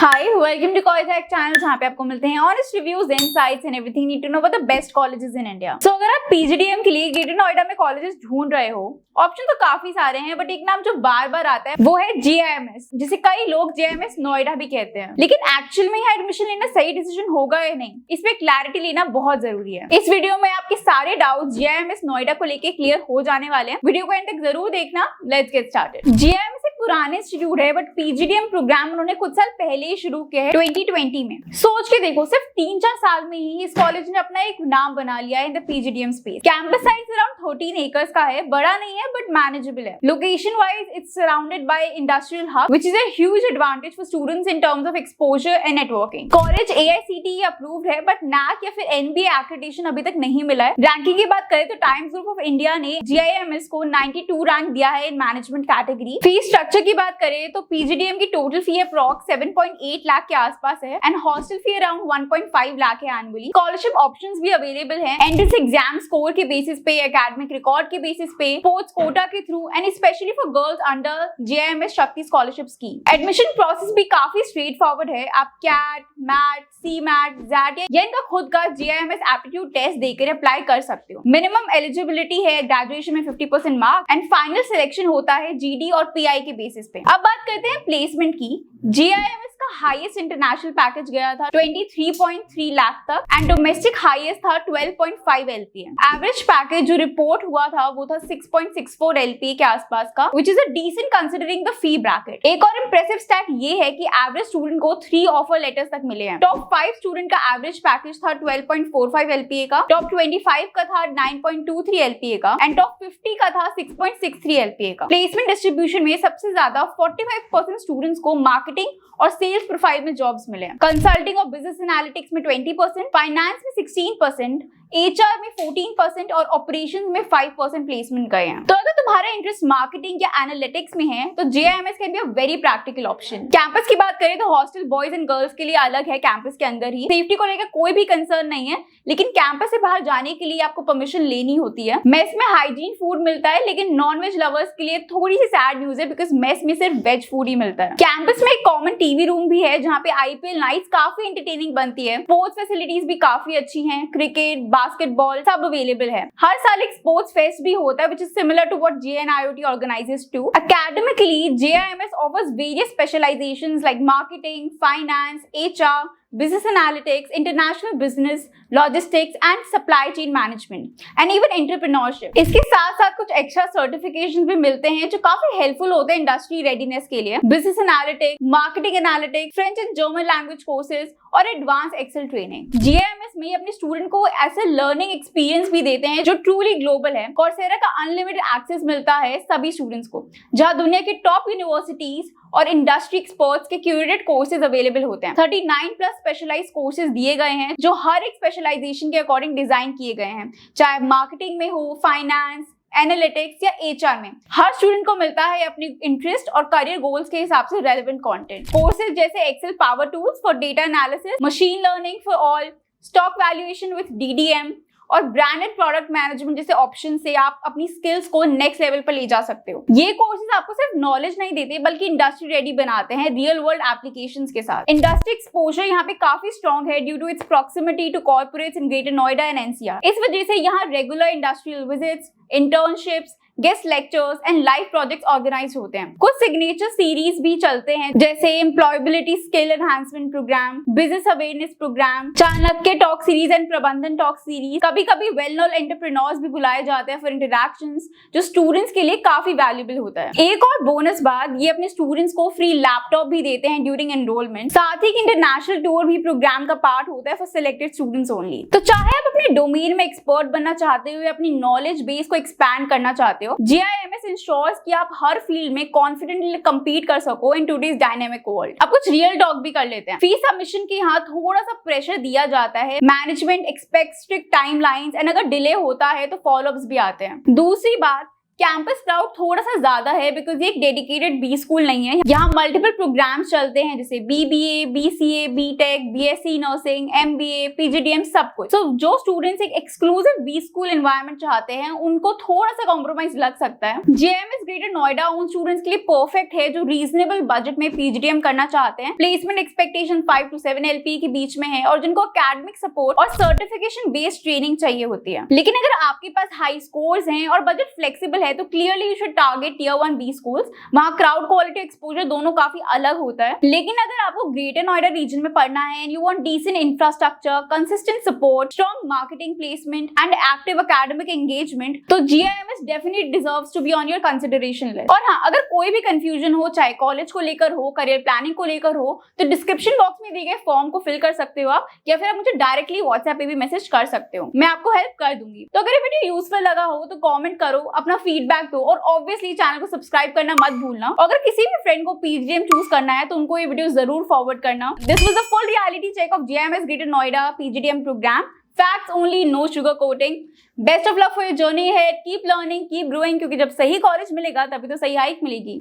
Hi, welcome to college hack channel, जहाँ पे आपको मिलते हैं honest reviews, insights and everything need to know about the best colleges in India. So अगर आप पीजीडीएम के लिए ग्रेटर नोएडा में कॉलेजेस ढूंढ रहे हो, ऑप्शन तो काफी सारे हैं, बट एक नाम जो बार बार आता है वो है जीआईएमएस, जिसे कई लोग जेएमएस नोएडा भी कहते हैं। लेकिन एक्चुअल में यहाँ एडमिशन लेना सही डिसीजन होगा या नहीं, इसमें क्लैरिटी लेना बहुत जरूरी है। इस वीडियो में आपके सारे डाउट्स जीआईएमएस नोएडा को लेकर क्लियर हो जाने वाले हैं। वीडियो को एंड तक जरूर देखना। Let's get started. जीआईएमएस एक पुराने इंस्टीट्यूट है, बट पीजीडीएम प्रोग्राम उन्होंने कुछ साल पहले ही शुरू किया है 2020 में। सोच के देखो, सिर्फ 3-4 साल में ही इस कॉलेज ने अपना एक नाम बना लिया है in the PGDM space. Campus size around 13 acres का है, बड़ा नहीं है बट मैनेजेबल है। Location wise it's surrounded by industrial hub, which is a huge advantage for students in terms of exposure and networking. College AICTE approved है, but NAAC या फिर NBA accreditation अभी तक नहीं मिला है। रैंकिंग की बात करें तो टाइम्स ग्रुप ऑफ इंडिया ने जीआईएमएस को 92 रैंक दिया है in management category. Fees structure की बात करें तो पीजीडीएम की टोटल फी अप्रॉक्स 7.8 लाख के आसपास है and hostel fee around 1.5 lakh है एनुअली। स्कॉलरशिप ऑप्शंस भी अवेलेबल हैं, एंट्रेंस एग्जाम स्कोर के बेसिस पे, एकेडमिक रिकॉर्ड के बेसिस पे, स्पोर्ट्स कोटा के through and specially for girls under JMS शक्ति स्कॉलरशिप स्कीम। एडमिशन प्रोसेस भी काफी स्ट्रेट फॉरवर्ड है। आप कैट, मैट, सीमैट, जैट या इनका खुद का जेएमएस एप्टीट्यूड टेस्ट देकर अप्लाई कर सकते हो। मिनिमम एलिजिबिलिटी है ग्रेजुएशन में 50% मार्क एंड फाइनल सिलेक्शन होता है जीडी और पीआई के बेसिस पे। अब बात करते हैं प्लेसमेंट की। जीआईएमएस का हाईएस्ट इंटरनेशनल पैकेज गया था 23.3 लाख तक एंड डोमेस्टिक हाईएस्ट था 12.5 एलपीए। एवरेज पैकेज जो रिपोर्ट हुआ था वो था 6.64 एलपीए के आसपास का, which is a decent considering the fee bracket. एक और इंप्रेसिव स्टैट ये है कि एवरेज स्टूडेंट को 3 ऑफर लेटर्स तक मिले हैं। टॉप 5 स्टूडेंट का एवरेज पैकेज था 12.45 एलपीए का, टॉप 25 का था 9.23 एलपीए का एंड टॉप 50 का था 6.63 एलपीए का। प्लेसमेंट डिस्ट्रीब्यूशन में सबसे ज्यादा 45% स्टूडेंट्स को मार्केटिंग और सेल्स प्रोफाइल में जॉब्स मिले हैं। कंसल्टिंग और बिजनेस एनालिटिक्स में 20%, फाइनेंस में 16%, एचआर में 14% और ऑपरेशंस में 5% प्लेसमेंट गए हैं। तो अगर तुम्हारा इंटरेस्ट मार्केटिंग या एनालिटिक्स में है तो JMS can be a very practical option. Campus की बात करें तो हॉस्टल बॉयज एंड गर्ल्स के लिए अलग है, कैंपस के अंदर ही। सेफ्टी को लेकर कोई भी कंसर्न नहीं है, लेकिन कैंपस से बाहर जाने के लिए आपको परमिशन लेनी होती है। मेस में हाइजीन फूड मिलता है, लेकिन नॉनवेज लवर्स के लिए थोड़ी सी सैड न्यूज है, बिकॉज मेस में सिर्फ वेज फूड ही मिलता है। कैंपस में एक कॉमन टीवी रूम भी है, जहाँ पे आईपीएल नाइट्स काफी एंटरटेनिंग बनती है। स्पोर्ट्स फैसिलिटीज भी काफी अच्छी हैं, क्रिकेट, बास्केटबॉल सब अवेलेबल है। हर साल एक स्पोर्ट्स फेस्ट भी होता है, which is similar to what JNIOT organizes too. Academically, JIMS offers various specializations like marketing, finance, HR, business analytics, international business, logistics and supply chain management and even entrepreneurship. इसके साथ साथ कुछ extra certifications भी मिलते हैं जो काफी helpful होते हैं इंडस्ट्री रेडीनेस के लिए। Business analytics, marketing analytics, French and German language courses और एडवांस एक्सेल ट्रेनिंग। जीएमएस में अपने स्टूडेंट को ऐसे लर्निंग एक्सपीरियंस भी देते हैं जो ट्रूली ग्लोबल है। कोर्सेरा का अनलिमिटेड एक्सेस मिलता है सभी स्टूडेंट्स को, जहां दुनिया की टॉप यूनिवर्सिटीज और इंडस्ट्री एक्सपर्ट्स के क्यूरेटेड कोर्सेज अवेलेबल होते हैं। 39 प्लस स्पेशलाइज्ड कोर्सेज दिए गए हैं जो हर एक स्पेशलाइजेशन के अकॉर्डिंग डिजाइन किए गए हैं, चाहे मार्केटिंग में हो, फाइनेंस, एनालिटिक्स या एचआर में। हर स्टूडेंट को मिलता है अपनी इंटरेस्ट और करियर गोल्स के हिसाब से रेलेवेंट कंटेंट। कोर्सेज जैसे Excel power tools for data analysis, machine learning for all, stock valuation with DDM और ब्रांडेड प्रोडक्ट मैनेजमेंट जैसे ऑप्शन से आप अपनी स्किल्स को नेक्स्ट लेवल पर ले जा सकते हो। ये कोर्सेज आपको सिर्फ नॉलेज नहीं देते, बल्कि इंडस्ट्री रेडी बनाते हैं रियल वर्ल्ड एप्लीकेशंस के साथ। इंडस्ट्री एक्सपोजर यहाँ पे काफी स्ट्रॉन्ग है due to its proximity to corporates in Greater Noida and NCR. इस वजह से यहाँ regular industrial visits, internships, guest lectures and live projects organise होते हैं। कुछ सिग्नेचर सीरीज भी चलते हैं, जैसे employability skill enhancement programme, business awareness programme, Chanakya talk series and Prabandhan talk series. कभी कभी वेल नोन एंटरप्रेन्योर्स भी बुलाए जाते हैं फॉर इंटरैक्शंस, जो स्टूडेंट्स के लिए काफी वैल्यूएबल होता है। एक और बोनस बात, ये अपने स्टूडेंट्स को फ्री लैपटॉप भी देते हैं ड्यूरिंग एनरोलमेंट। साथ ही इंटरनेशनल टूर भी प्रोग्राम का पार्ट होता है फॉर सिलेक्टेड स्टूडेंट्स ओनली। तो चाहे आप अपने डोमेन में एक्सपर्ट बनना चाहते हो या अपनी नॉलेज बेस को एक्सपैंड करना चाहते हो, जीआईएमएस इंश्योर्स कि आप हर फील्ड में कॉन्फिडेंटली compete कर सको इन टुडेज डायनेमिक वर्ल्ड। अब कुछ रियल टॉक भी कर लेते हैं। फी सबमिशन के यहाँ थोड़ा सा प्रेशर दिया जाता है। Management expect strict timelines and अगर डिले होता है तो फॉलोअप्स भी आते हैं। दूसरी बात, कैंपस क्राउड थोड़ा सा ज्यादा है बिकॉज ये एक डेडिकेटेड बी स्कूल नहीं है। यहाँ मल्टीपल प्रोग्राम्स चलते हैं जैसे BBA, BCA, BTech, BSc nursing, MBA, PGDM सब कुछ। तो जो स्टूडेंट्स एक एक्सक्लूसिव बी स्कूल एनवायरनमेंट चाहते हैं उनको थोड़ा सा कॉम्प्रोमाइज लग सकता है। JIMS ग्रेटर नोएडा उन स्टूडेंट्स के लिए परफेक्ट है जो रीजनेबल बजट में PGDM करना चाहते हैं। प्लेसमेंट एक्सपेक्टेशन 5 to 7 LP के बीच में है और जिनको एकेडमिक सपोर्ट और सर्टिफिकेशन बेस्ड ट्रेनिंग चाहिए होती है। लेकिन अगर आपके पास हाई स्कोर्स हैं और बजट फ्लेक्सिबल है तो clearly you should target Tier 1 B schools. वहां क्राउड क्वालिटी एक्सपोजर दोनों काफी अलग होता है। लेकिन अगर आपको ग्रेटर नोएडा रीजन में पढ़ना है and you want decent infrastructure, consistent support, strong marketing placement and active academic engagement, तो GIMS definitely deserves to be on your consideration list. और हाँ, अगर कोई भी कंफ्यूजन हो, चाहे कॉलेज को लेकर हो, करियर प्लानिंग को लेकर हो, तो डिस्क्रिप्शन बॉक्स में दिए गए फॉर्म को फिल कर सकते हो आप, या फिर आप मुझे डायरेक्टली व्हाट्सएप पे भी मैसेज कर सकते हो, मैं आपको हेल्प कर दूंगी। तो अगर ये वीडियो यूजफुल लगा हो तो कमेंट करो, अपना फीडबैक दो और ऑब्वियसली चैनल को सब्सक्राइब करना मत भूलना। अगर किसी भी फ्रेंड को PGDM चूज करना है तो उनको ये वीडियो जरूर फॉरवर्ड करना। This was the full reality check of JIMS Greater Noida PGDM प्रोग्राम। Facts only, no sugar coating. Best of luck for your journey ahead. Keep learning, keep growing, क्योंकि जब सही कॉलेज मिलेगा तभी तो सही हाइक मिलेगी।